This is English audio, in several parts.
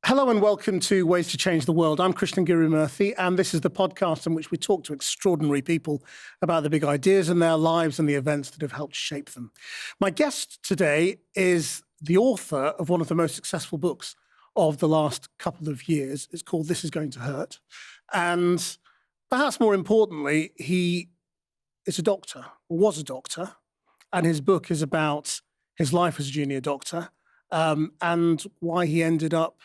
Hello and welcome to Ways to Change the World. I'm Krishnan Guru-Murthy, and this is the podcast in which we talk to extraordinary people about the big ideas in their lives and the events that have helped shape them. My guest today is the author of one of the most successful books of the last couple of years. It's called This Is Going to Hurt. And perhaps more importantly, he is a doctor, or was a doctor, and his book is about his life as a junior doctor and why he ended up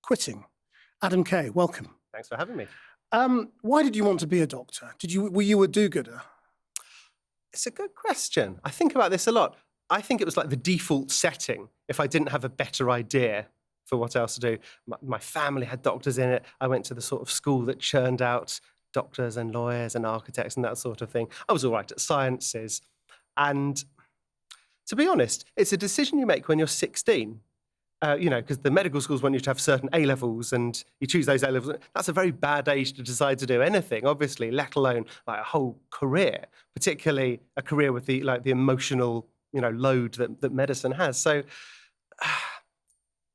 quitting. Adam Kay, welcome. Thanks for having me. Why did you want to be a doctor? Were you a do-gooder? It's a good question. I think about this a lot. I think it was like the default setting if I didn't have a better idea for what else to do. My family had doctors in it. I went to the sort of school that churned out doctors and lawyers and architects and that sort of thing. I was all right at sciences. And to be honest, it's a decision you make when you're 16. Because the medical schools want you to have certain A-levels and you choose those A-levels. That's a very bad age to decide to do anything, obviously, let alone like a whole career, particularly a career with the emotional, load that medicine has. So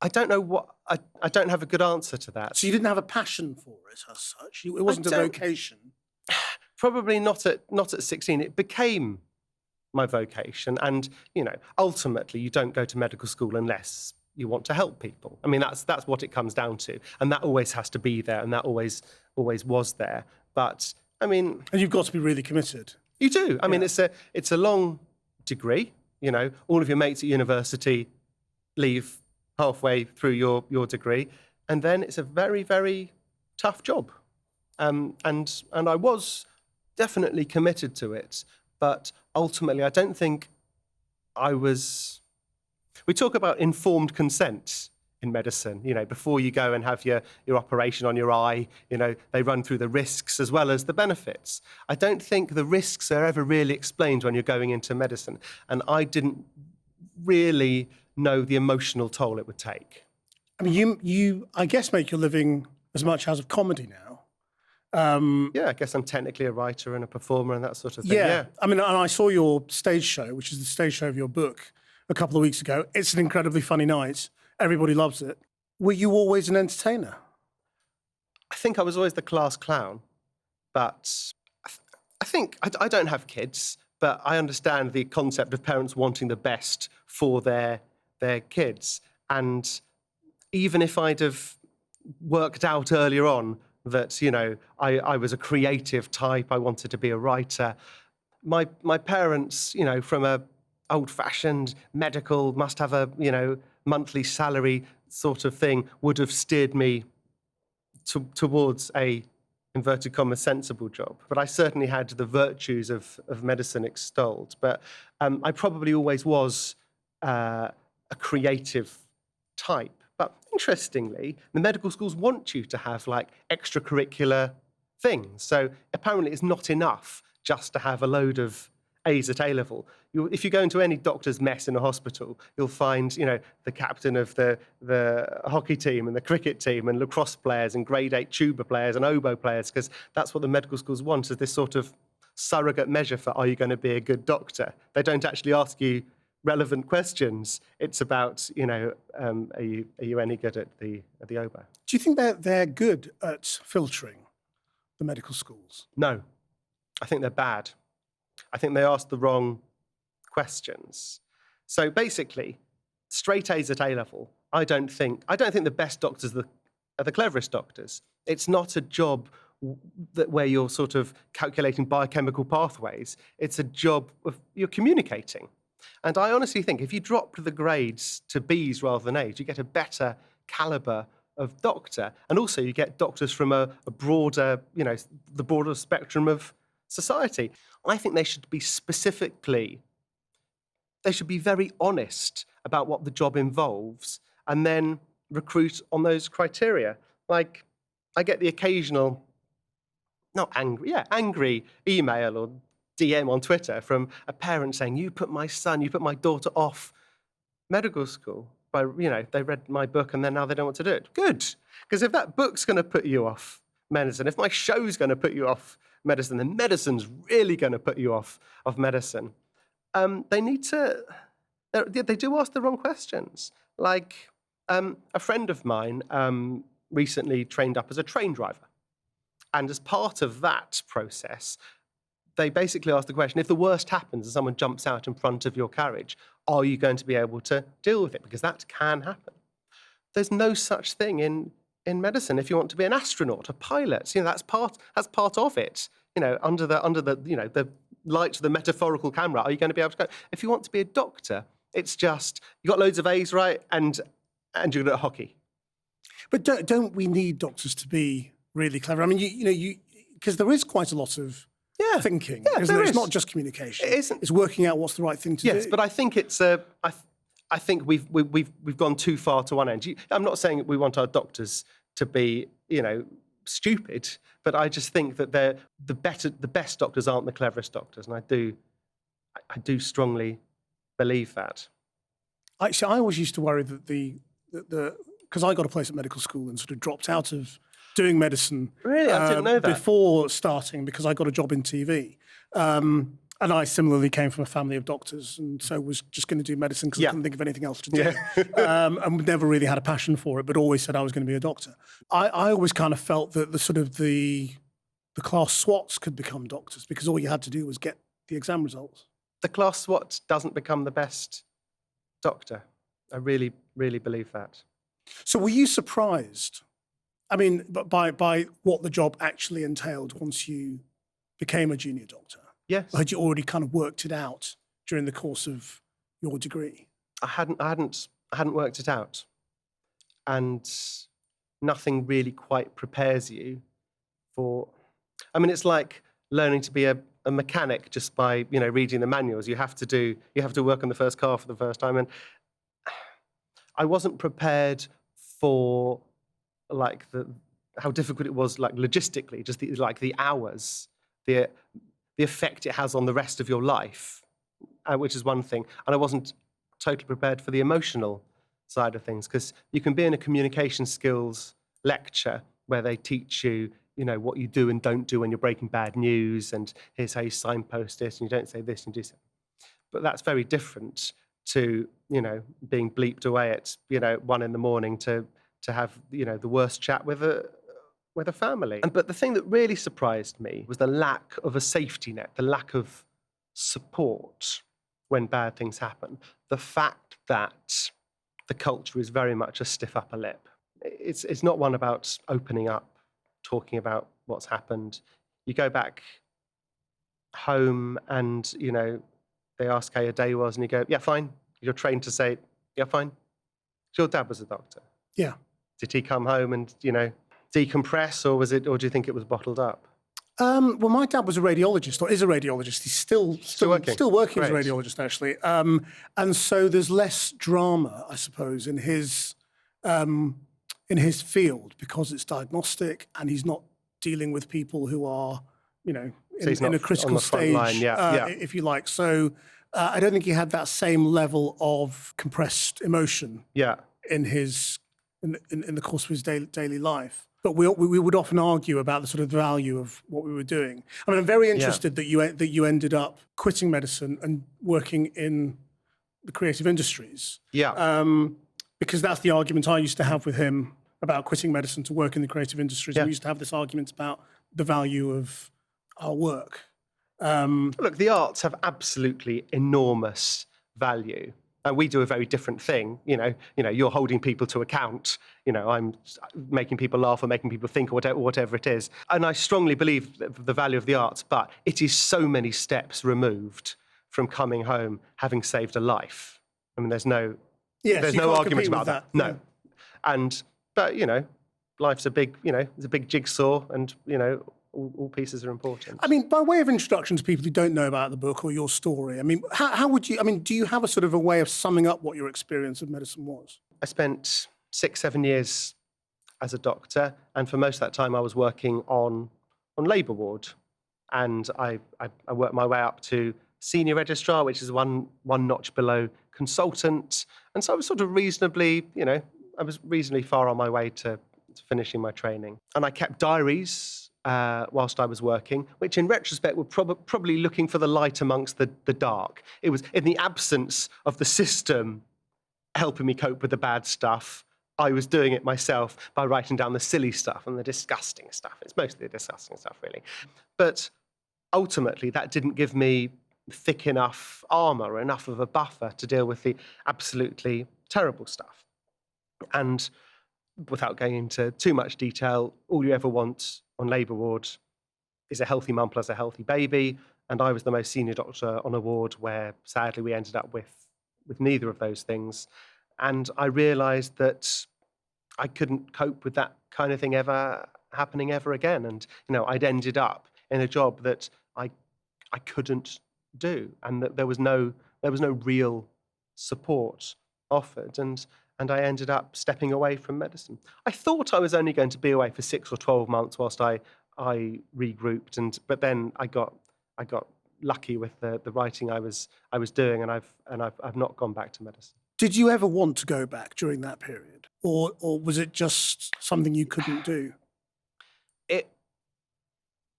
I don't know I don't have a good answer to that. So you didn't have a passion for it as such? It wasn't a vocation? Probably not at 16. It became my vocation. And, ultimately you don't go to medical school unless you want to help people. I mean, that's what it comes down to. And that always has to be there. And that always was there. But, I mean... And you've got to be really committed. You do. I mean, it's a long degree. All of your mates at university leave halfway through your degree. And then it's a very, very tough job. And I was definitely committed to it. But ultimately, I don't think I was... We talk about informed consent in medicine. Before you go and have your operation on your eye, they run through the risks as well as the benefits. I don't think the risks are ever really explained when you're going into medicine. And I didn't really know the emotional toll it would take. I mean, you I guess, make your living as much out of comedy now. I guess I'm technically a writer and a performer and that sort of thing. Yeah. I mean, and I saw your stage show, which is the stage show of your book, a couple of weeks ago. It's an incredibly funny night. Everybody loves it. Were you always an entertainer? I think I was always the class clown, but I think I don't have kids, but I understand the concept of parents wanting the best for their kids. And even if I'd have worked out earlier on that, I was a creative type, I wanted to be a writer, my parents, from a old-fashioned medical, must have a, monthly salary sort of thing, would have steered me towards a, inverted commas, sensible job. But I certainly had the virtues of medicine extolled. But I probably always was a creative type. But interestingly, the medical schools want you to have extracurricular things. So apparently it's not enough just to have a load of A's at A-level. If you go into any doctor's mess in a hospital, you'll find, the captain of the hockey team and the cricket team and lacrosse players and grade 8 tuba players and oboe players, because that's what the medical schools want, is this sort of surrogate measure for, are you going to be a good doctor? They don't actually ask you relevant questions. It's about, are you any good at the oboe? Do you think they're good at filtering the medical schools? No, I think they're bad. I think they ask the wrong questions. So basically, straight A's at A-level, I don't think the best doctors are the cleverest doctors. It's not a job where you're sort of calculating biochemical pathways. It's a job of you're communicating. And I honestly think if you dropped the grades to B's rather than A's, you get a better caliber of doctor. And also you get doctors from a broader, the broader spectrum of society. I think they should be very honest about what the job involves and then recruit on those criteria. Like, I get the occasional, angry email or DM on Twitter from a parent saying, you put my daughter off medical school by, they read my book and then now they don't want to do it. Good. Because if that book's going to put you off medicine, if my show's going to put you off medicine, then medicine's really going to put you off medicine. They do ask the wrong questions. Like, A friend of mine recently trained up as a train driver. And as part of that process, they basically asked the question, if the worst happens and someone jumps out in front of your carriage, are you going to be able to deal with it? Because that can happen. There's no such thing in medicine. If you want to be an astronaut, a pilot, that's part of it. Under the light of the metaphorical camera, are you going to be able to go? If you want to be a doctor, it's just you got loads of A's, right, and you're good at hockey. But don't we need doctors to be really clever? I mean, because there is quite a lot of thinking. Yeah, isn't there? It's not just communication. It isn't. It's working out what's the right thing to do. Yes, but I think it's I think we've gone too far to one end. I'm not saying we want our doctors to be stupid, but I just think that the best doctors aren't the cleverest doctors, and I do strongly believe that. Actually, I always used to worry that because I got a place at medical school and sort of dropped out of doing medicine. Really? I didn't know that. Before starting, because I got a job in TV. And I similarly came from a family of doctors, and so was just going to do medicine because I couldn't think of anything else to do. And never really had a passion for it, but always said I was going to be a doctor. I always kind of felt that the class SWATs could become doctors because all you had to do was get the exam results. The class SWAT doesn't become the best doctor. I really, really believe that. So were you surprised? I mean, by what the job actually entailed once you became a junior doctor? Yes. Or had you already kind of worked it out during the course of your degree? I hadn't worked it out, and nothing really quite prepares you for. I mean, it's like learning to be a mechanic just by reading the manuals. You have to work on the first car for the first time, and I wasn't prepared for how difficult it was, logistically, just the hours, the effect it has on the rest of your life, which is one thing. And I wasn't totally prepared for the emotional side of things, because you can be in a communication skills lecture where they teach you, what you do and don't do when you're breaking bad news, and here's how you signpost it, and you don't say this and do so. But that's very different to, being bleeped away at, 1 a.m. to have, the worst chat with a family. But the thing that really surprised me was the lack of a safety net, the lack of support when bad things happen. The fact that the culture is very much a stiff upper lip. It's not one about opening up, talking about what's happened. You go back home and, they ask how your day was and you go, yeah, fine. You're trained to say, yeah, fine. Your dad was a doctor. Yeah. Did he come home and, decompress, or do you think it was bottled up? Well, my dad was a radiologist, or is a radiologist. He's still working as a radiologist, actually. And so there's less drama, I suppose, in his field, because it's diagnostic and he's not dealing with people who are, in a critical stage, if you like. So I don't think he had that same level of compressed emotion in the course of his daily life. But we would often argue about the sort of value of what we were doing. I mean, I'm very interested that you ended up quitting medicine and working in the creative industries. Yeah. Because that's the argument I used to have with him about quitting medicine to work in the creative industries. Yeah. We used to have this argument about the value of our work. Look, the arts have absolutely enormous value. And we do a very different thing. You're holding people to account. I'm making people laugh or making people think, or whatever it is. And I strongly believe the value of the arts, but it is so many steps removed from coming home having saved a life. I mean, there's no argument about that. No. But life's a big, it's a big jigsaw, and all pieces are important. I mean, by way of introduction to people who don't know about the book or your story, I mean, how would you, do you have a sort of a way of summing up what your experience of medicine was? I spent 6-7 years as a doctor, and for most of that time I was working on labour ward, and I worked my way up to senior registrar, which is one notch below consultant, and so I was sort of reasonably far on my way to finishing my training. And I kept diaries whilst I was working, which in retrospect were probably looking for the light amongst the dark. It was in the absence of the system helping me cope with the bad stuff. I was doing it myself by writing down the silly stuff and the disgusting stuff. It's mostly the disgusting stuff, really. But ultimately, that didn't give me thick enough armour or enough of a buffer to deal with the absolutely terrible stuff. And without going into too much detail, all you ever want on labour ward is a healthy mum plus a healthy baby. And I was the most senior doctor on a ward where, sadly, we ended up with neither of those things. And I realised that I couldn't cope with that kind of thing ever happening ever again. And I'd ended up in a job that I couldn't do, and that there was no real support offered. And I ended up stepping away from medicine. I thought I was only going to be away for 6 or 12 months whilst I regrouped, but then I got lucky with the writing I was doing, and I've not gone back to medicine. Did you ever want to go back during that period, or was it just something you couldn't do?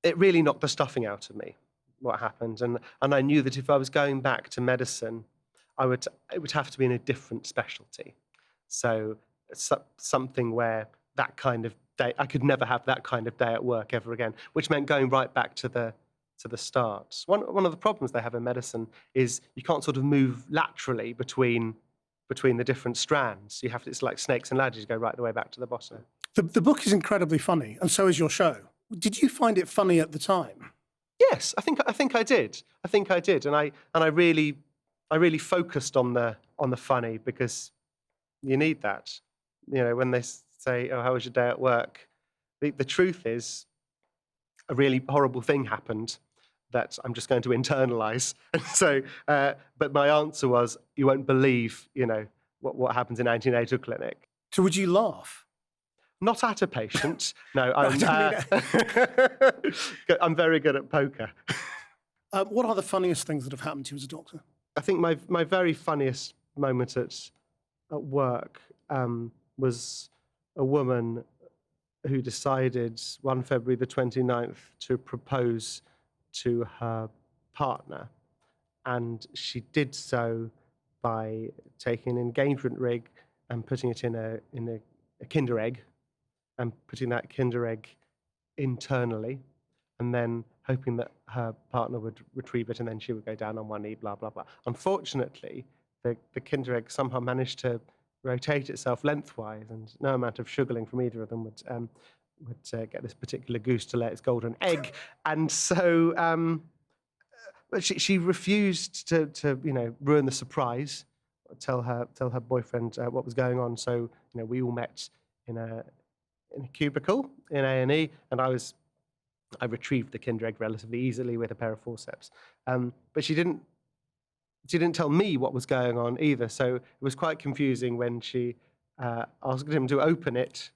It really knocked the stuffing out of me, what happened, and I knew that if I was going back to medicine, it would have to be in a different specialty. So something where that kind of day, I could never have that kind of day at work ever again, which meant going right back to the start. One of the problems they have in medicine is you can't sort of move laterally between the different strands. It's like snakes and ladders, you go right the way back to the bottom. The book is incredibly funny, and so is your show. Did you find it funny at the time? Yes, I think I did. And I really focused on the funny, because you need that. When they say, "Oh, how was your day at work?" The truth is, a really horrible thing happened that I'm just going to internalize. And so, but my answer was, "You won't believe, what happens in antenatal clinic." So would you laugh? Not at a patient. No, I'm very good at poker. What are the funniest things that have happened to you as a doctor? I think my very funniest moment at work was a woman who decided one February the 29th to propose to her partner. And she did so by taking an engagement ring and putting it in a Kinder Egg, and putting that Kinder Egg internally, and then hoping that her partner would retrieve it, and then she would go down on one knee, blah, blah, blah. Unfortunately, the Kinder Egg somehow managed to rotate itself lengthwise, and no amount of sugarling from either of them would get this particular goose to lay its golden egg. And so but she refused to ruin the surprise, tell her boyfriend what was going on. So we all met in a cubicle in A&E, and I retrieved the Kinder Egg relatively easily with a pair of forceps. But she didn't tell me what was going on either, so it was quite confusing when she asked him to open it.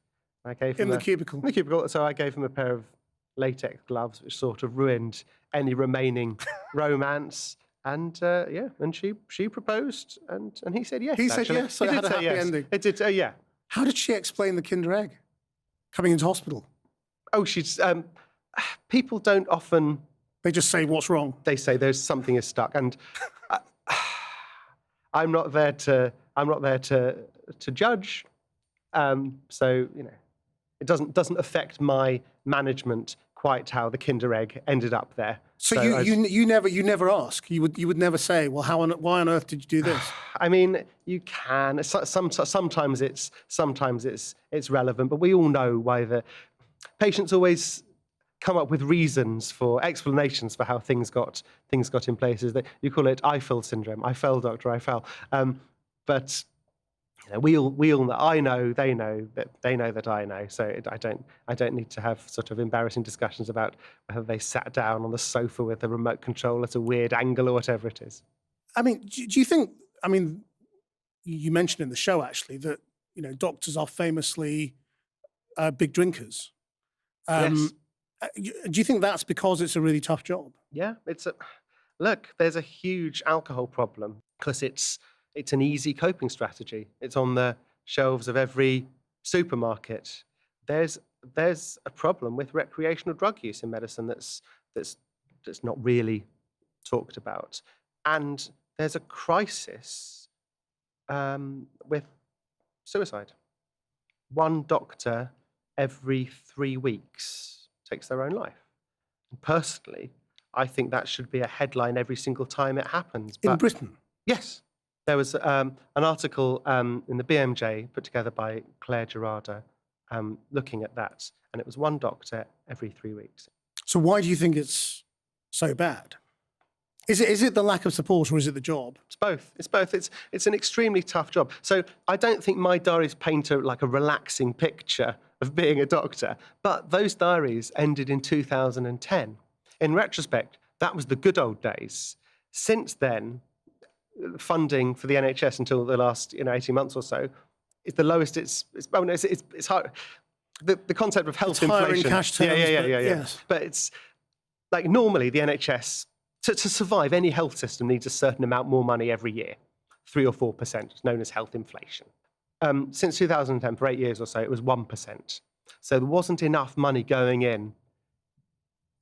I gave him in the cubicle. In the cubicle, so I gave him a pair of latex gloves, which sort of ruined any remaining romance. And and she proposed, and he said yes. He said yes, so it had a happy ending. It did, yeah. How did she explain the Kinder Egg coming into hospital? Oh, she's people don't often. They just say what's wrong. They say there's something is stuck, and I'm not there to judge. So it doesn't affect my management quite how the Kinder Egg ended up there. So you never ask. You would never say, well, why on earth did you do this? I mean, you can. Sometimes it's relevant, but we all know why the patients always come up with reasons for explanations for how things got in places. You call it I fell syndrome. I fell, doctor. I fell. But we all know. I know. They know that I know. So I don't need to have sort of embarrassing discussions about whether they sat down on the sofa with a remote control at a weird angle or whatever it is. I mean, do you think? I mean, you mentioned in the show actually that doctors are famously big drinkers. Yes. Do you think that's because it's a really tough job? Yeah, there's a huge alcohol problem because it's an easy coping strategy. It's on the shelves of every supermarket. There's a problem with recreational drug use in medicine that's not really talked about, and there's a crisis with suicide. one doctor every 3 weeks takes their own life. And personally, I think that should be a headline every single time it happens. In But Britain? yes, there was an article in the BMJ put together by Claire Gerarda looking at that, and it was one doctor every 3 weeks. So why do you think it's so bad? Is it the lack of support or is it the job? It's both. It's both. It's an extremely tough job. So I don't think my diaries paint a relaxing picture of being a doctor, but those diaries ended in 2010. In retrospect, that was the good old days. Since then, funding for the NHS until the last 18 months or so is the lowest it's hard. The concept of health It's higher in inflation. cash terms, but Yeah. yes. But it's like normally the NHS, to survive, any health system needs a certain amount more money every year, 3 or 4%, known as health inflation. Since 2010, for 8 years or so, it was 1%. So there wasn't enough money going in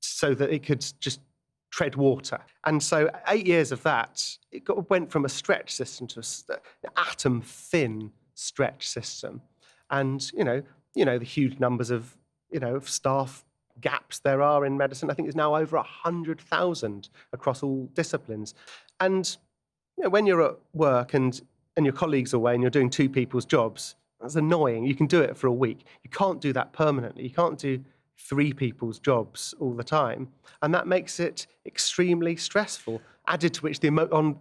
so that it could just tread water. And so 8 years of that, went from a stretch system to an atom-thin stretch system. And, the huge numbers of, of staff gaps there are in medicine. I think it's now over 100,000 across all disciplines. And when you're at work and your colleagues are away and you're doing two people's jobs, that's annoying. You can do it for a week. You can't do that permanently. You can't do 3 people's jobs all the time. And that makes it extremely stressful, added to which the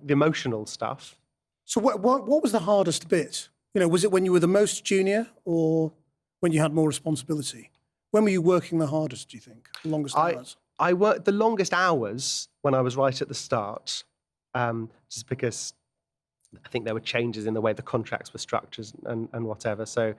emotional stuff. So what was the hardest bit? Was it when you were the most junior or when you had more responsibility? When were you working the hardest, do you think? The longest hours? I worked the longest hours when I was right at the start, just because I think there were changes in the way the contracts were structured and whatever. So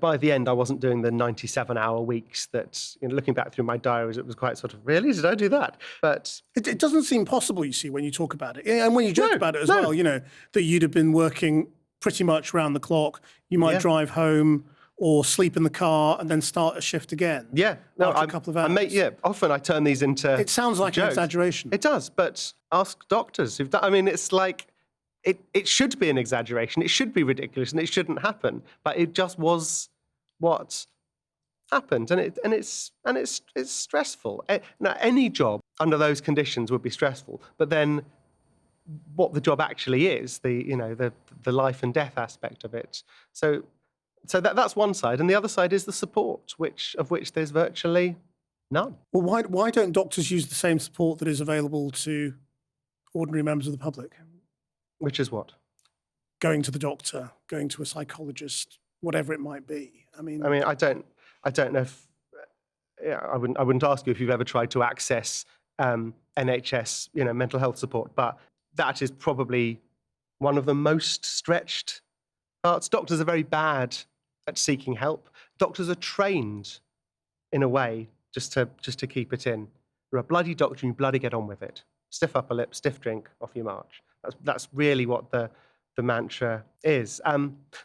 by the end, I wasn't doing the 97-hour weeks that, looking back through my diaries, it was quite sort of, really? Did I do that? But it doesn't seem possible, you see, when you talk about it. And when you joke about it as well, that you'd have been working pretty much round the clock. You might drive home or sleep in the car and then start a shift again. Yeah. After a couple of hours. Often I turn these into It sounds like jokes. an exaggeration. It does, but ask doctors who've done, it's like, it should be an exaggeration. It should be ridiculous and it shouldn't happen. But it just was what happened. And it's stressful. Now, any job under those conditions would be stressful. But then what the job actually is, the life and death aspect of it. So that's one side, and the other side is the support, of which there's virtually none. Well, why don't doctors use the same support that is available to ordinary members of the public? Which is what? Going to the doctor, going to a psychologist, whatever it might be. I don't know if I wouldn't ask you if you've ever tried to access NHS, mental health support, but that is probably one of the most stretched parts. Doctors are very bad at seeking help. Doctors are trained in a way just to keep it in. You're a bloody doctor and you bloody get on with it. Stiff upper lip, stiff drink, off you march. That's really what the mantra is.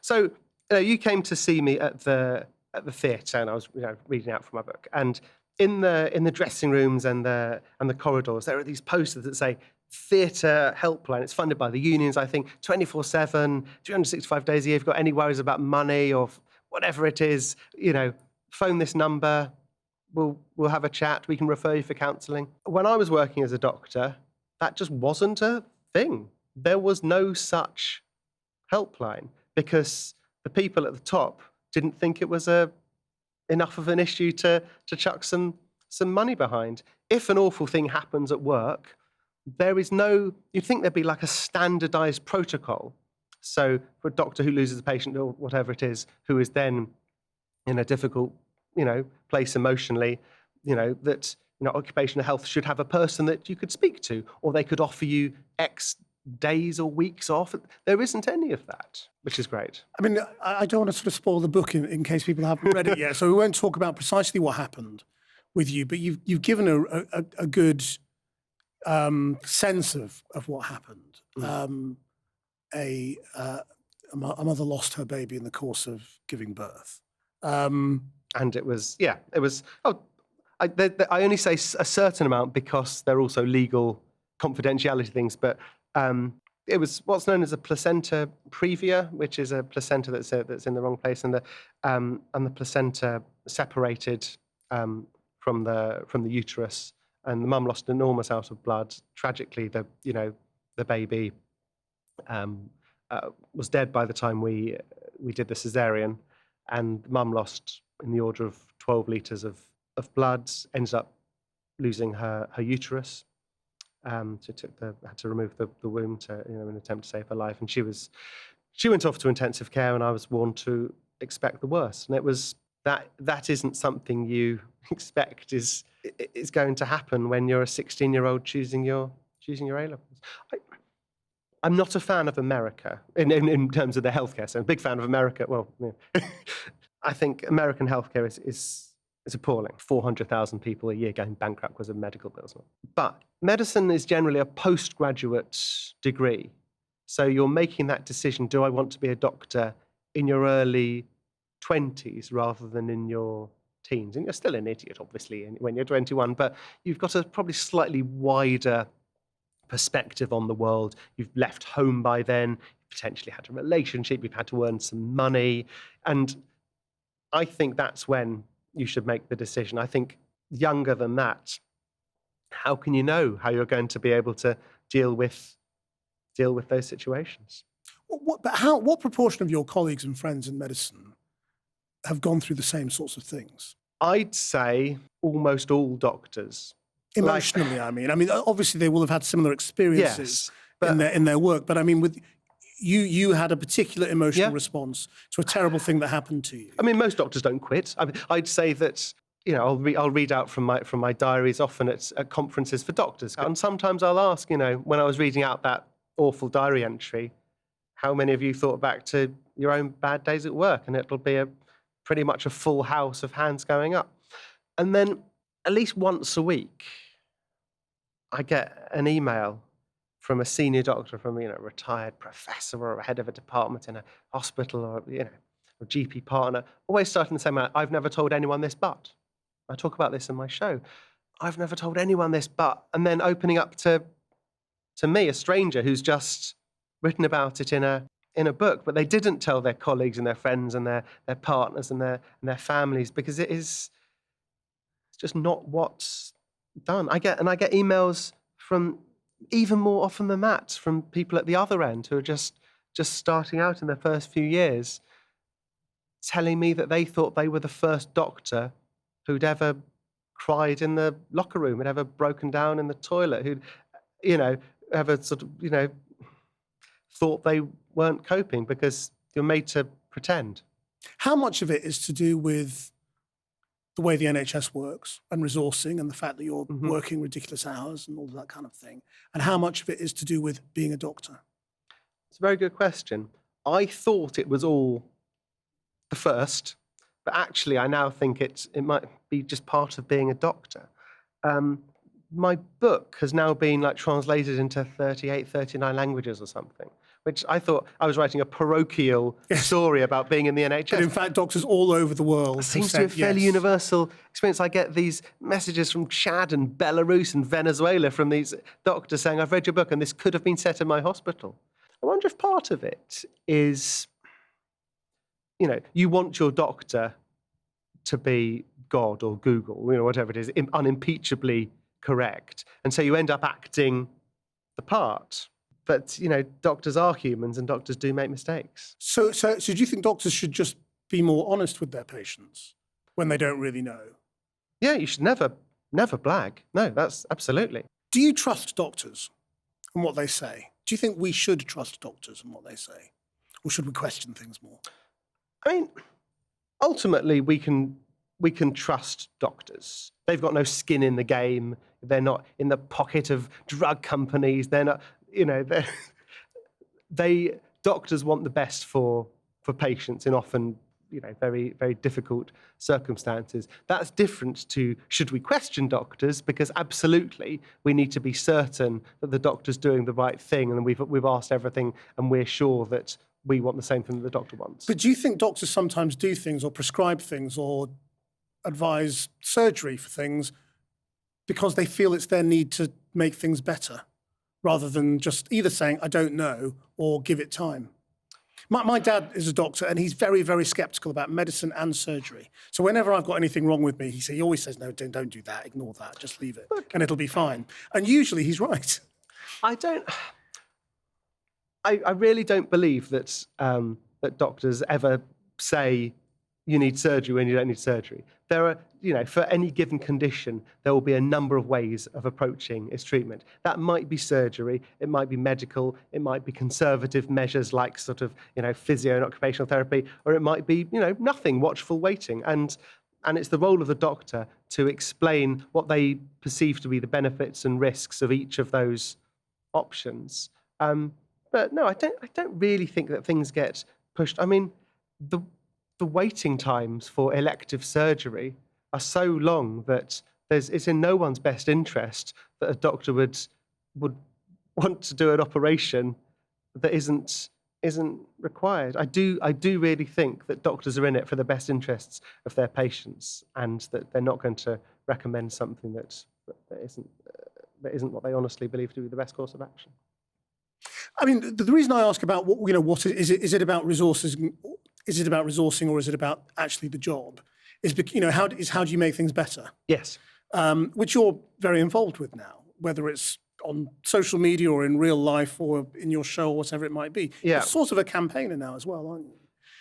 So you came to see me at the theatre, and I was reading out from my book. And in the dressing rooms and the corridors, there are these posters that say theatre helpline. It's funded by the unions, I think, 24/7, 365 days a year. If you've got any worries about money or whatever it is, phone this number. We'll have a chat. We can refer you for counselling. When I was working as a doctor, that just wasn't a thing. There was no such helpline because the people at the top didn't think it was enough of an issue to chuck some money behind. If an awful thing happens at work, you'd think there'd be like a standardized protocol. So for a doctor who loses a patient or whatever it is, who is then in a difficult, place emotionally, that, occupational health should have a person that you could speak to, or they could offer you X days or weeks off. There isn't any of that, which is great. I don't want to sort of spoil the book in case people haven't read it yet. So we won't talk about precisely what happened with you, but you've given a good sense of what happened. A mother lost her baby in the course of giving birth. And it was. I only say a certain amount because they're also legal confidentiality things, but it was what's known as a placenta previa, which is a placenta that's in the wrong place, and the placenta separated from the uterus, and the mum lost an enormous amount of blood. Tragically, the baby was dead by the time we did the cesarean, and mum lost in the order of 12 litres of blood, ended up losing her uterus. So had to remove the womb in an attempt to save her life, and she went off to intensive care, and I was warned to expect the worst. And it was that isn't something you expect is going to happen when you're a 16-year-old choosing your A-levels. I'm not a fan of America in terms of the healthcare. So I'm a big fan of America. Well, yeah. I think American healthcare is appalling. 400,000 people a year going bankrupt because of medical bills. But medicine is generally a postgraduate degree. So you're making that decision, do I want to be a doctor in your early 20s rather than in your teens? And you're still an idiot, obviously, when you're 21, but you've got a probably slightly wider perspective on the world. You've left home by then, you've potentially had a relationship, you've had to earn some money. And I think that's when you should make the decision. I think younger than that, how can you know how you're going to be able to deal with those situations? What proportion of your colleagues and friends in medicine have gone through the same sorts of things? I'd say almost all doctors. Emotionally, I mean, obviously they will have had similar experiences yes, in their work, but I mean, with you had a particular emotional response to a terrible thing that happened to you. I mean, most doctors don't quit. I'd say that, I'll read out from my diaries often at conferences for doctors, and sometimes I'll ask, when I was reading out that awful diary entry, how many of you thought back to your own bad days at work? And it'll be pretty much a full house of hands going up. And then at least once a week, I get an email from a senior doctor, from a retired professor or a head of a department in a hospital, or a GP partner, always starting the same way. I've never told anyone this, but I talk about this in my show. I've never told anyone this, but, and then opening up to me, a stranger who's just written about it in a book, but they didn't tell their colleagues and their friends and their partners and their families, because it's just not what's done. I get emails from, even more often than that, from people at the other end who are just starting out in their first few years, telling me that they thought they were the first doctor who'd ever cried in the locker room, had ever broken down in the toilet, who'd, ever sort of, thought they weren't coping, because you're made to pretend. How much of it is to do with the way the NHS works and resourcing and the fact that you're working ridiculous hours and all that kind of thing? And how much of it is to do with being a doctor? It's a very good question. I thought it was all the first, but actually I now think it might be just part of being a doctor. My book has now been translated into 38, 39 languages or something, which I thought I was writing a parochial story about being in the NHS. But in fact, doctors all over the world seems to be a fairly universal experience. I get these messages from Chad and Belarus and Venezuela from these doctors saying, I've read your book and this could have been set in my hospital. I wonder if part of it is, you want your doctor to be God or Google, whatever it is, unimpeachably correct. And so you end up acting the part. But, doctors are humans and doctors do make mistakes. So do you think doctors should just be more honest with their patients when they don't really know? Yeah, you should never blag. No, that's absolutely. Do you trust doctors and what they say? Do you think we should trust doctors and what they say? Or should we question things more? I mean, ultimately, we can trust doctors. They've got no skin in the game. They're not in the pocket of drug companies. They're not, doctors want the best for patients in often, very, very difficult circumstances. That's different to, should we question doctors? Because absolutely, we need to be certain that the doctor's doing the right thing, and we've asked everything, and we're sure that we want the same thing that the doctor wants. But do you think doctors sometimes do things or prescribe things or advise surgery for things because they feel it's their need to make things better, rather than just either saying, I don't know, or give it time. My dad is a doctor, and he's very, very skeptical about medicine and surgery. So whenever I've got anything wrong with me, he always says, no, don't do that, ignore that, just leave it, and it'll be fine. And usually he's right. I really don't believe that that doctors ever say you need surgery when you don't need surgery. There are, for any given condition, there will be a number of ways of approaching its treatment. That might be surgery, it might be medical, it might be conservative measures like sort of, physio and occupational therapy, or it might be, nothing, watchful waiting. And it's the role of the doctor to explain what they perceive to be the benefits and risks of each of those options. But no, I don't really think that things get pushed. I mean, the waiting times for elective surgery are so long that it's in no one's best interest that a doctor would want to do an operation that isn't required. I do really think that doctors are in it for the best interests of their patients, and that they're not going to recommend something that isn't what they honestly believe to be the best course of action. I mean, the reason I ask about what is it about resources? Is it about resourcing, or is it about actually the job? How do you make things better? Yes. Which you're very involved with now, whether it's on social media or in real life or in your show or whatever it might be. Yeah. You're sort of a campaigner now as well, aren't you?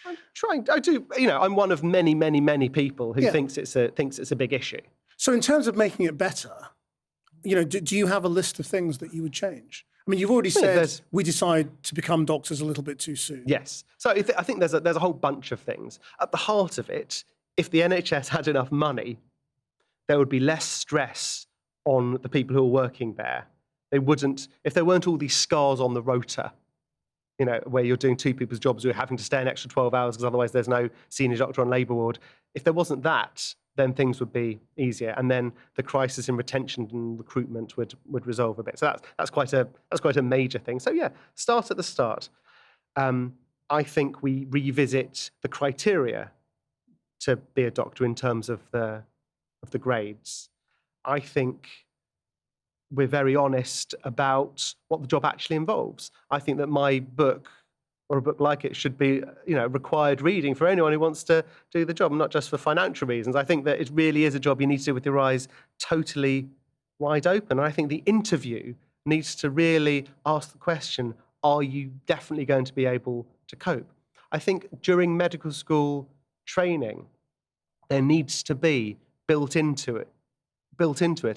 I'm trying. I do. I'm one of many, many, many people who thinks it's a big issue. So in terms of making it better, do you have a list of things that you would change? I mean, you've already said we decide to become doctors a little bit too soon. Yes. So I think there's a whole bunch of things. At the heart of it, if the NHS had enough money, there would be less stress on the people who are working there. If there weren't all these scars on the rota, where you're doing two people's jobs, you're having to stay an extra 12 hours because otherwise there's no senior doctor on labour ward. If there wasn't that, then things would be easier, and then the crisis in retention and recruitment would resolve a bit. So that's quite a major thing. So yeah, start at the start. I think we revisit the criteria to be a doctor in terms of the grades. I think we're very honest about what the job actually involves. I think that my book, or a book like it, should be, required reading for anyone who wants to do the job, not just for financial reasons. I think that it really is a job you need to do with your eyes totally wide open. And I think the interview needs to really ask the question, are you definitely going to be able to cope? I think during medical school training, there needs to be built into it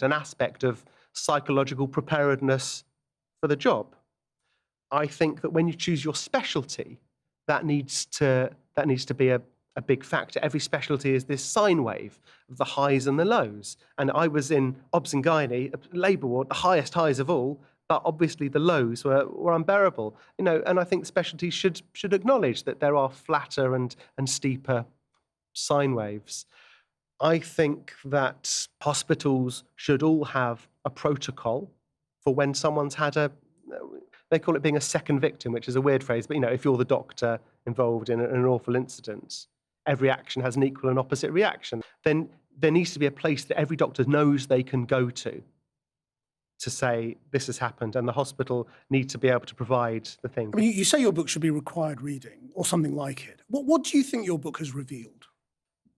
an aspect of psychological preparedness for the job. I think that when you choose your specialty, that needs to be a big factor. Every specialty is this sine wave of the highs and the lows. And I was in obs and gynae, labour ward, the highest highs of all, but obviously the lows were unbearable. And I think specialties should acknowledge that there are flatter and steeper sine waves. I think that hospitals should all have a protocol for when someone's had they call it being a second victim, which is a weird phrase, but if you're the doctor involved in an awful incident, every action has an equal and opposite reaction. Then there needs to be a place that every doctor knows they can go to say this has happened, and the hospital needs to be able to provide the thing. I mean, you say your book should be required reading or something like it. What do you think your book has revealed?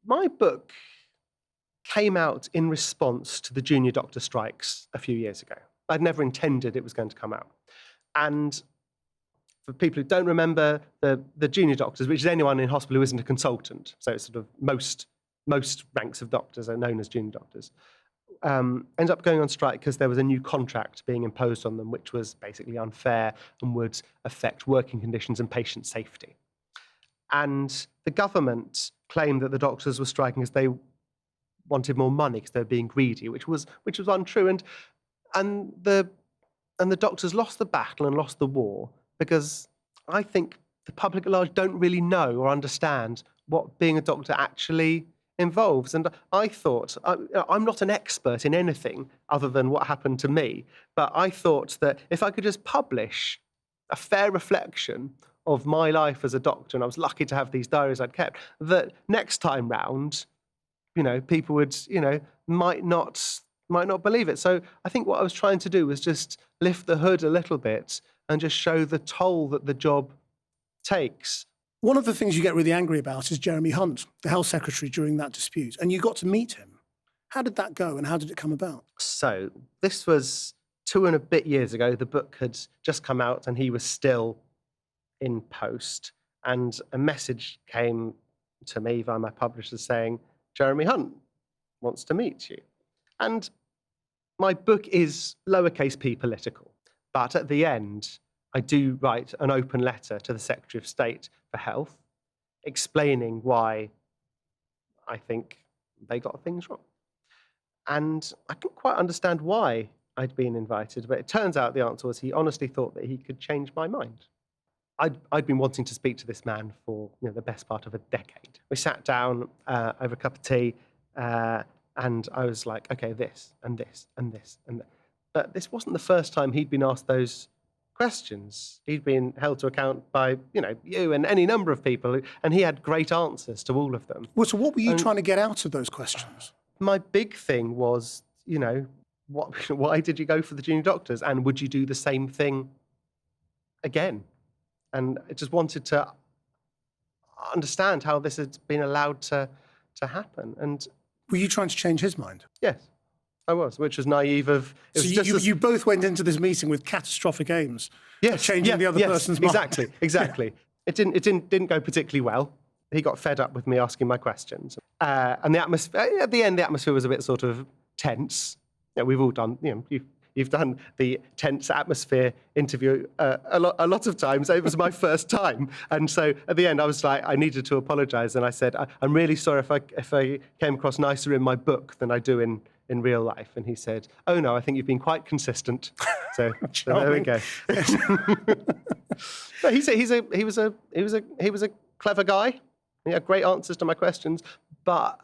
My book came out in response to the junior doctor strikes a few years ago. I'd never intended it was going to come out. And for people who don't remember, the junior doctors, which is anyone in hospital who isn't a consultant, so it's sort of most ranks of doctors are known as junior doctors, ended up going on strike because there was a new contract being imposed on them, which was basically unfair and would affect working conditions and patient safety. And the government claimed that the doctors were striking because they wanted more money because they were being greedy, which was untrue. And the doctors lost the battle and lost the war because I think the public at large don't really know or understand what being a doctor actually involves. And I thought, I'm not an expert in anything other than what happened to me, but I thought that if I could just publish a fair reflection of my life as a doctor, and I was lucky to have these diaries I'd kept, that next time round, people would, might not might not believe it. So I think what I was trying to do was just lift the hood a little bit and just show the toll that the job takes. One of the things you get really angry about is Jeremy Hunt, the health secretary, during that dispute. And you got to meet him. How did that go and how did it come about? So this was 2 and a bit years ago. The book had just come out and he was still in post. And a message came to me via my publisher saying, Jeremy Hunt wants to meet you. And my book is lowercase p political. But at the end, I do write an open letter to the Secretary of State for Health, explaining why I think they got things wrong. And I couldn't quite understand why I'd been invited, but it turns out the answer was he honestly thought that he could change my mind. I'd been wanting to speak to this man for the best part of a decade. We sat down over a cup of tea, and I was like, okay, this and this and this and that. But this wasn't the first time he'd been asked those questions. He'd been held to account by you and any number of people, and he had great answers to all of them. Well, so what were you trying to get out of those questions? My big thing was, why did you go for the junior doctors, and would you do the same thing again? And I just wanted to understand how this had been allowed to happen. And were you trying to change his mind? Yes, I was, which was naive of. So you both went into this meeting with catastrophic aims. Yes, changing the other person's mind. Exactly. It didn't go particularly well. He got fed up with me asking my questions, and the atmosphere at the end, the atmosphere was a bit sort of tense. We've all done. You've done the tense atmosphere interview a lot of times. It was my first time, and so at the end, I was like, I needed to apologise, and I said, I'm really sorry if I came across nicer in my book than I do in real life. And he said, oh no, I think you've been quite consistent. So there we go. But he was a clever guy. He had great answers to my questions, but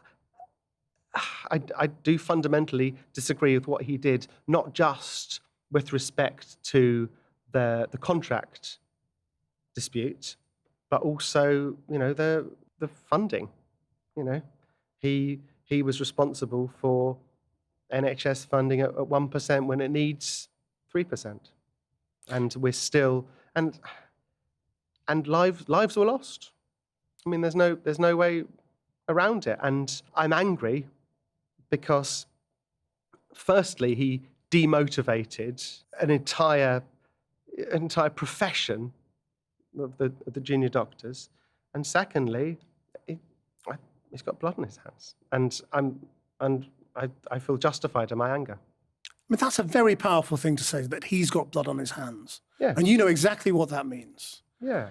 I do fundamentally disagree with what he did, not just with respect to the contract dispute, but also, the funding. He was responsible for NHS funding at 1% when it needs 3%, and we're still and lives were lost. I mean, there's no way around it, and I'm angry because, firstly, he demotivated an entire profession of the junior doctors, and secondly, he's got blood on his hands, and I feel justified in my anger. I mean, that's a very powerful thing to say, that he's got blood on his hands. Yeah. And you know exactly what that means. Yeah.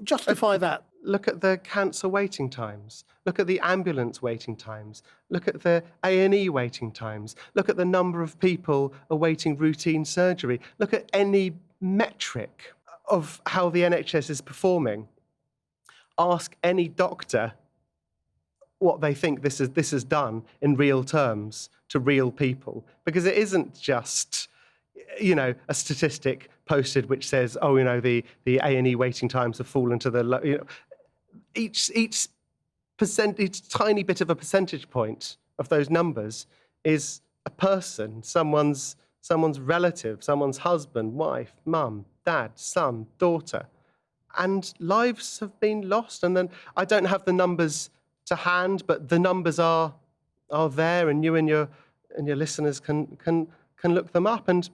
Justify that. Look at the cancer waiting times. Look at the ambulance waiting times. Look at the A&E waiting times. Look at the number of people awaiting routine surgery. Look at any metric of how the NHS is performing. Ask any doctor what they think this has done in real terms to real people, because it isn't just a statistic posted which says, the A&E waiting times have fallen to the each tiny bit of a percentage point of those numbers is a person, someone's relative, someone's husband, wife, mum, dad, son, daughter, and lives have been lost. And then I don't have the numbers to hand, but the numbers are there, and you and your listeners can look them up. And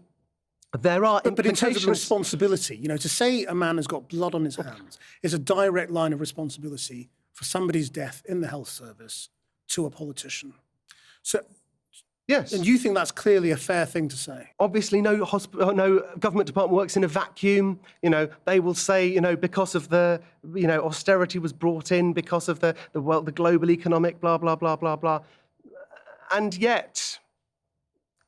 there are implications. But in terms of responsibility, to say a man has got blood on his hands is a direct line of responsibility for somebody's death in the health service to a politician. So, yes. And you think that's clearly a fair thing to say? Obviously, no government department works in a vacuum. They will say, because of the, austerity was brought in, because of the global economic, blah, blah, blah, blah, blah. And yet,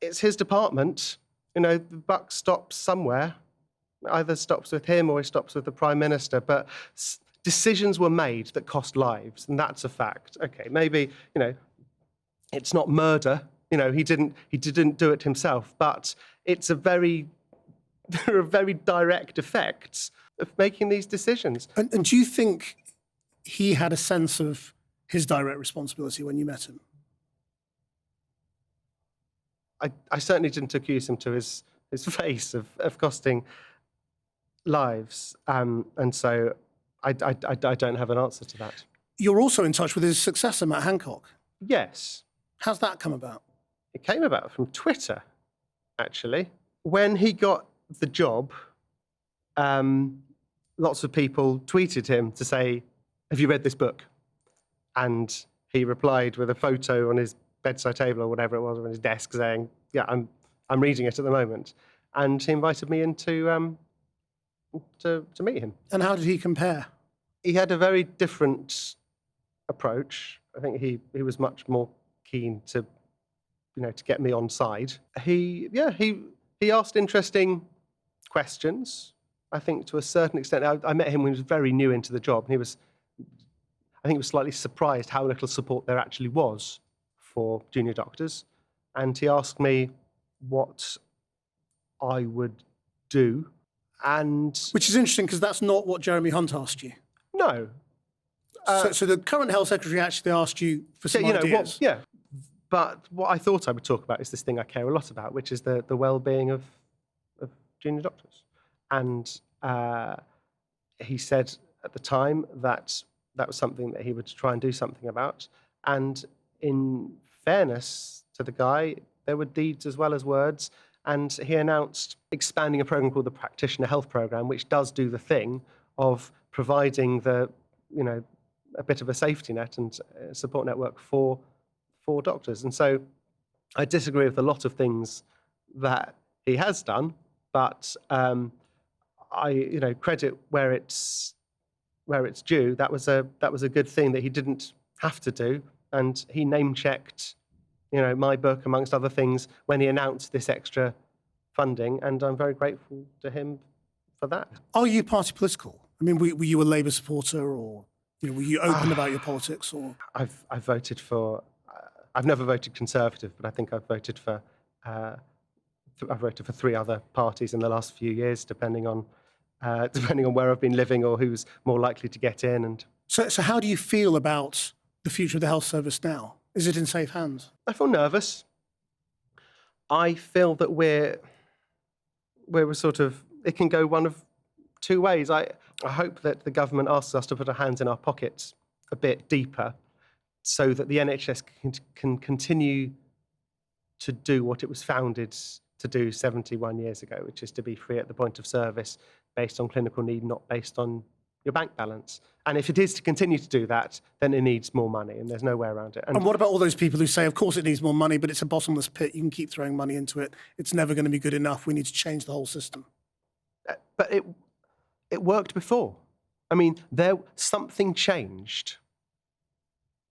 it's his department. The buck stops somewhere. Either stops with him or he stops with the Prime Minister. But decisions were made that cost lives, and that's a fact. Okay, maybe, it's not murder. He didn't do it himself, but there are very direct effects of making these decisions. And do you think he had a sense of his direct responsibility when you met him? I certainly didn't accuse him to his face of costing lives. And so I don't have an answer to that. You're also in touch with his successor, Matt Hancock. Yes, How's that come about? it came about from Twitter, actually. When he got the job, lots of people tweeted him to say, "Have you read this book?" And he replied with a photo on his bedside table or whatever it was, or on his desk, saying, "Yeah, I'm reading it at the moment." And he invited me in to meet him. And how did he compare? He had a very different approach. I think he was much more keen to get me on side. He asked interesting questions. I think to a certain extent, I met him when he was very new into the job, and I think he was slightly surprised how little support there actually was for junior doctors. And he asked me what I would do. And Which is interesting because that's not what Jeremy Hunt asked you. no. So the current health secretary actually asked you for some ideas. But what I thought I would talk about is this thing I care a lot about, which is the well-being of junior doctors. And he said at the time that was something that he would try and do something about. And in fairness to the guy, there were deeds as well as words. And he announced expanding a program called the Practitioner Health Program, which does do the thing of providing a bit of a safety net and support network for doctors. And so I disagree with a lot of things that he has done, but I credit where it's due. That was a good thing that he didn't have to do, and he name checked my book amongst other things when he announced this extra funding, and I'm very grateful to him for that. Are you party political? I mean, were you a Labour supporter, or were you open about your politics? Or I've voted for. I've never voted Conservative, but I think I've voted for. I've voted for 3 other parties in the last few years, depending on where I've been living or who's more likely to get in. And so how do you feel about the future of the health service now? Is it in safe hands? I feel nervous. I feel that we're sort of, it can go one of 2 ways. I hope that the government asks us to put our hands in our pockets a bit deeper so that the NHS can continue to do what it was founded to do 71 years ago, which is to be free at the point of service based on clinical need, not based on your bank balance. And if it is to continue to do that, then it needs more money, and there's no way around it. And what about all those people who say, of course it needs more money, but it's a bottomless pit, you can keep throwing money into it, it's never going to be good enough, we need to change the whole system? But it worked before. I mean, something changed,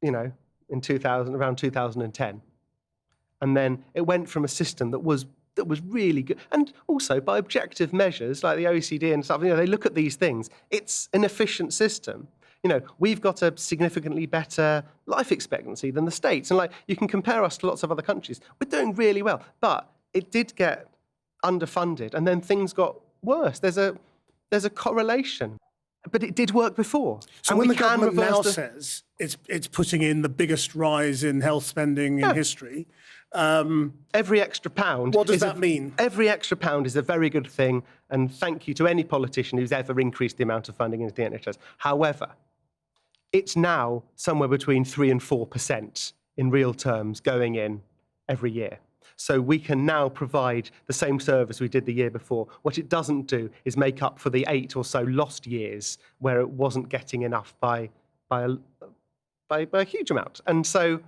in around 2010. And then it went from a system that was really good. And also by objective measures like the OECD and stuff, they look at these things. It's an efficient system. We've got a significantly better life expectancy than the States. And you can compare us to lots of other countries. We're doing really well. But it did get underfunded, and then things got worse. There's a correlation. But it did work before. So when the government now says it's putting in the biggest rise in health spending in history, every extra pound. What does that mean? Every extra pound is a very good thing, and thank you to any politician who's ever increased the amount of funding into the NHS. However, it's now somewhere between 3% and 4% in real terms going in every year. So we can now provide the same service we did the year before. What it doesn't do is make up for the 8 or so lost years where it wasn't getting enough by a huge amount. And so,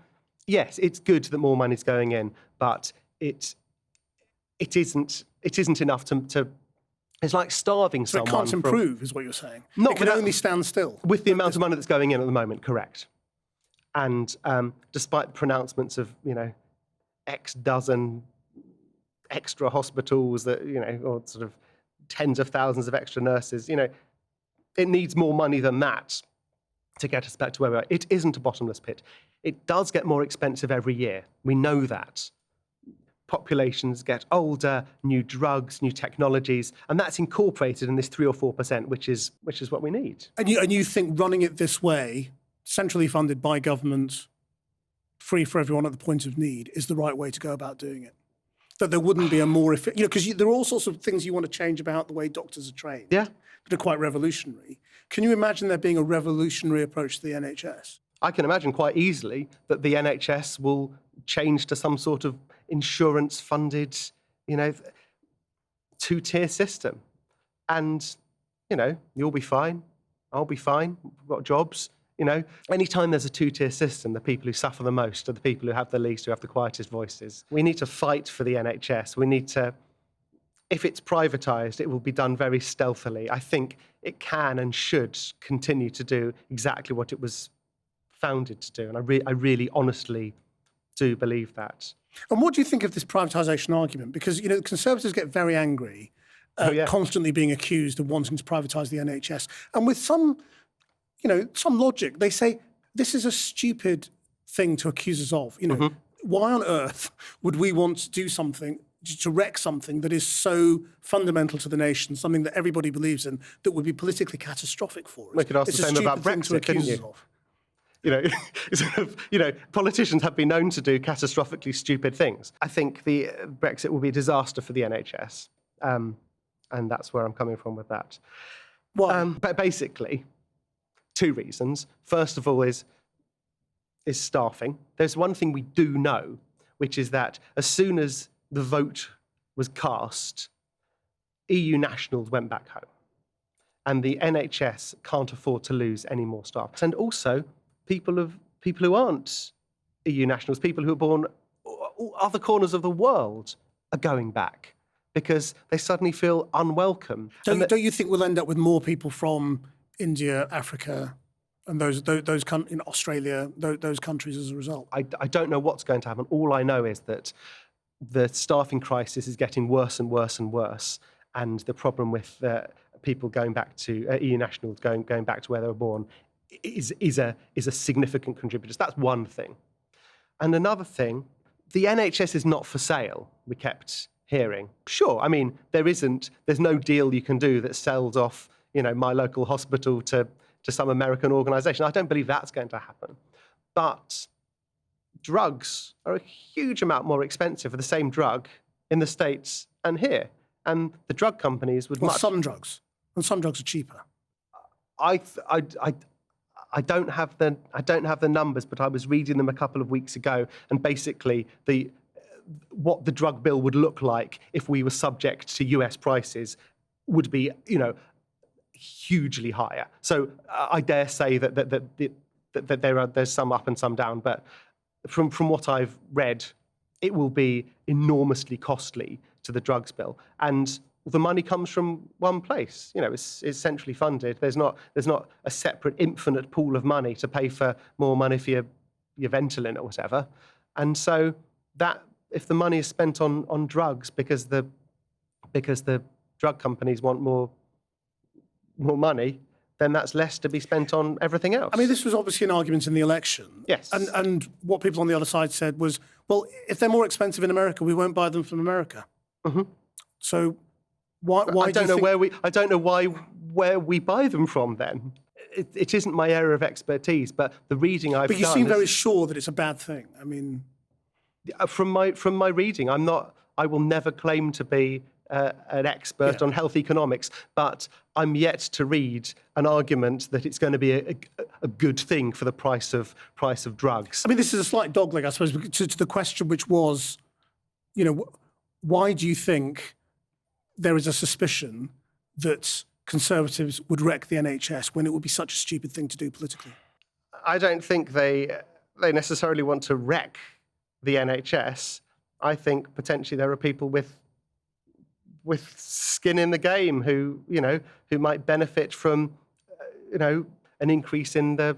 yes, it's good that more money's going in, but it isn't enough to. It's like starving so someone. It can't improve, is what you're saying. Not it can only stand still. With the amount of money that's going in at the moment, correct. And despite pronouncements of, X dozen extra hospitals that, or sort of tens of thousands of extra nurses, it needs more money than that to get us back to where we are. It isn't a bottomless pit. It does get more expensive every year. We know that. Populations get older, new drugs, new technologies, and that's incorporated in this 3 or 4%, which is what we need. And you think running it this way, centrally funded by government, free for everyone at the point of need, is the right way to go about doing it? That there wouldn't be a more efficient, because there are all sorts of things you want to change about the way doctors are trained. Yeah. That are quite revolutionary. Can you imagine there being a revolutionary approach to the NHS? I can imagine quite easily that the NHS will change to some sort of insurance-funded, two-tier system. And, you'll be fine, I'll be fine, we've got jobs. Anytime there's a two-tier system, the people who suffer the most are the people who have the least, who have the quietest voices. We need to fight for the NHS. We need to, if it's privatised, it will be done very stealthily. I think it can and should continue to do exactly what it was founded to do. And I really honestly do believe that. And what do you think of this privatisation argument? Because, Conservatives get very angry constantly being accused of wanting to privatise the NHS. And with some logic, they say, this is a stupid thing to accuse us of. Why on earth would we want to do something, to wreck something that is so fundamental to the nation, something that everybody believes in, that would be politically catastrophic for us? We could ask the same about Brexit, couldn't you? Politicians have been known to do catastrophically stupid things. I think the Brexit will be a disaster for the NHS. And that's where I'm coming from with that. Why? But basically, two reasons. First of all is staffing. There's one thing we do know, which is that as soon as the vote was cast, EU nationals went back home. And the NHS can't afford to lose any more staff. And also, people who aren't EU nationals, people who are born other corners of the world, are going back because they suddenly feel unwelcome. Don't you think we'll end up with more people from India, Africa, and those in Australia, those countries as a result? I don't know what's going to happen. All I know is that the staffing crisis is getting worse and worse and worse, and the problem with people going back to EU nationals going back to where they were born is a significant contributor. So that's one thing. And another thing, the NHS is not for sale. We kept hearing. Sure, I mean, there's no deal you can do that sells off, my local hospital to some American organisation. I don't believe that's going to happen. But drugs are a huge amount more expensive for the same drug in the States and here. And the drug companies would some drugs. And some drugs are cheaper. I don't have the numbers, but I was reading them a couple of weeks ago, and basically what the drug bill would look like if we were subject to US prices would be, hugely higher. So I dare say that there's some up and some down, but from what I've read, it will be enormously costly to the drugs bill. And the money comes from one place. It's centrally funded. There's not a separate infinite pool of money to pay for more money for your Ventolin or whatever. And so that if the money is spent on drugs because the drug companies want more money, then that's less to be spent on everything else. I mean, this was obviously an argument in the election. Yes. And what people on the other side said was, well, if they're more expensive in America, we won't buy them from America. Mm-hmm. So why I don't know where we buy them from then. It isn't my area of expertise, but the reading I've done. But you seem very sure that it's a bad thing. I mean, from my reading, I will never claim to be an expert on health economics, but I'm yet to read an argument that it's going to be a good thing for the price of drugs. I mean, this is a slight dogleg, I suppose, to the question, which was, why do you think there is a suspicion that Conservatives would wreck the NHS when it would be such a stupid thing to do politically? I don't think they necessarily want to wreck the NHS. I think potentially there are people with skin in the game who might benefit from an increase in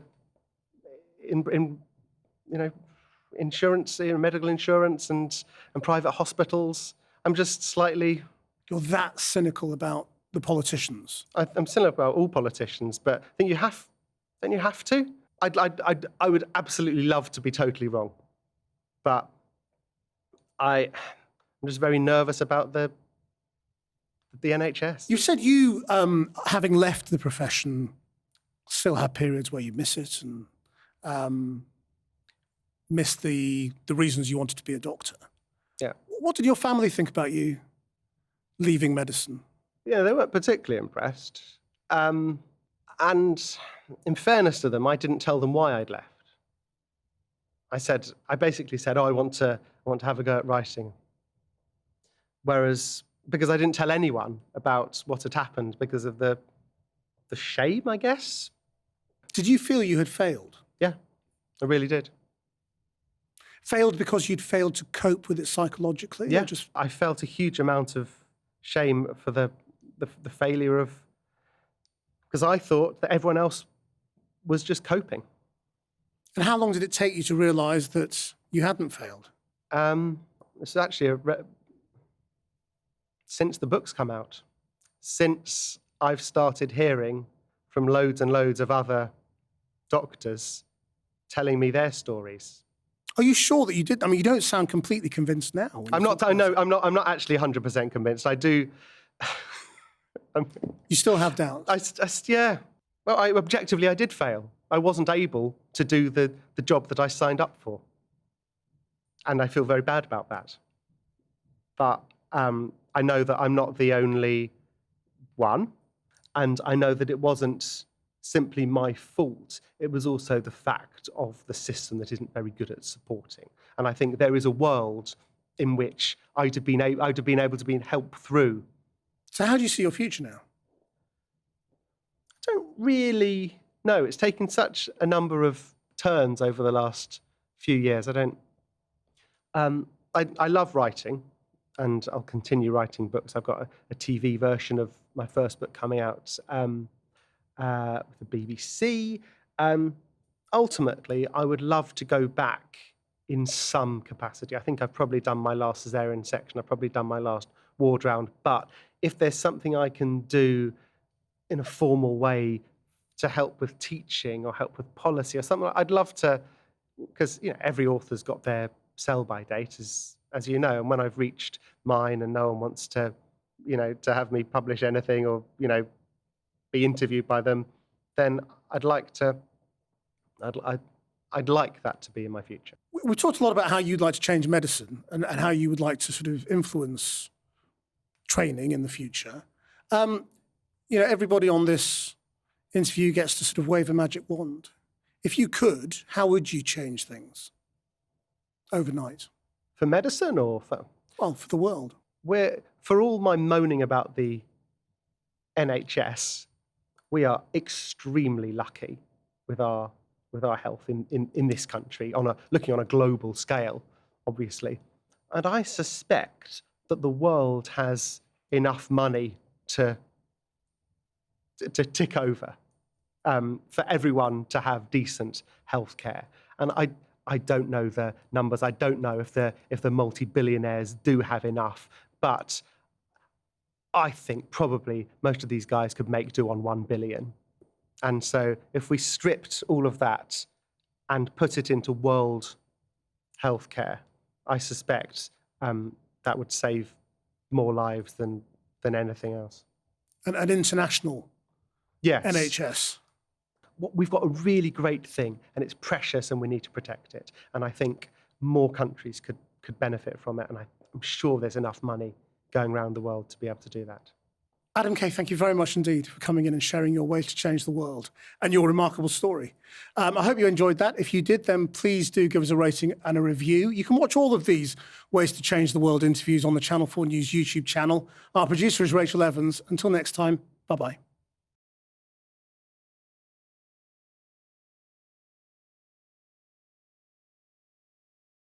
insurance, medical insurance and private hospitals. I'm just slightly. You're that cynical about the politicians. I'm cynical about all politicians, but I think you have to. I would absolutely love to be totally wrong, but I'm just very nervous about the NHS. You said having left the profession, still have periods where you miss it and miss the reasons you wanted to be a doctor. Yeah. What did your family think about you leaving medicine? Yeah, they weren't particularly impressed. And in fairness to them, I didn't tell them why I'd left. I basically said, oh, I want to have a go at writing. Whereas, because I didn't tell anyone about what had happened because of the shame, I guess. Did you feel you had failed? Yeah, I really did. Failed because you'd failed to cope with it psychologically? Yeah, Or just... I felt a huge amount of shame for the failure of, because I thought that everyone else was just coping. And how long did it take you to realise that you hadn't failed? It's actually since the book's come out, since I've started hearing from loads and loads of other doctors telling me their stories. Are you sure that you did? I mean, you don't sound completely convinced now. I'm not actually 100% convinced. I do. You still have doubts? Yeah. Well, objectively, I did fail. I wasn't able to do the job that I signed up for. And I feel very bad about that. But I know that I'm not the only one. And I know that it wasn't simply my fault. It was also the fact of the system that isn't very good at supporting. And I think there is a world in which I'd have been able to be helped through. So how do you see your future now? I don't really know. It's taken such a number of turns over the last few years. I love writing, and I'll continue writing books. I've got a TV version of my first book coming out with the BBC. Ultimately, I would love to go back in some capacity. I think I've probably done my last cesarean section. I've probably done my last ward round. But if there's something I can do in a formal way to help with teaching or help with policy or something, I'd love to, because every author's got their sell-by date, as you know, and when I've reached mine and no one wants to, to have me publish anything or, be interviewed by them, then I'd like that to be in my future. We talked a lot about how you'd like to change medicine and how you would like to sort of influence training in the future. Everybody on this interview gets to sort of wave a magic wand. If you could, how would you change things overnight? For medicine or for? Well, for the world. For all my moaning about the NHS, we are extremely lucky with our health in this country, looking on a global scale, obviously. And I suspect that the world has enough money to tick over for everyone to have decent healthcare. And I don't know the numbers. I don't know if the multi-billionaires do have enough, but I think probably most of these guys could make do on 1 billion. And so if we stripped all of that and put it into world healthcare, I suspect that would save more lives than anything else. An international NHS. We've got a really great thing, and it's precious, and we need to protect it. And I think more countries could benefit from it, and I'm sure there's enough money going around the world to be able to do that. Adam Kay, thank you very much indeed for coming in and sharing your ways to change the world and your remarkable story. I hope you enjoyed that. If you did, then please do give us a rating and a review. You can watch all of these Ways to Change the World interviews on the Channel 4 News YouTube channel. Our producer is Rachel Evans. Until next time, bye-bye.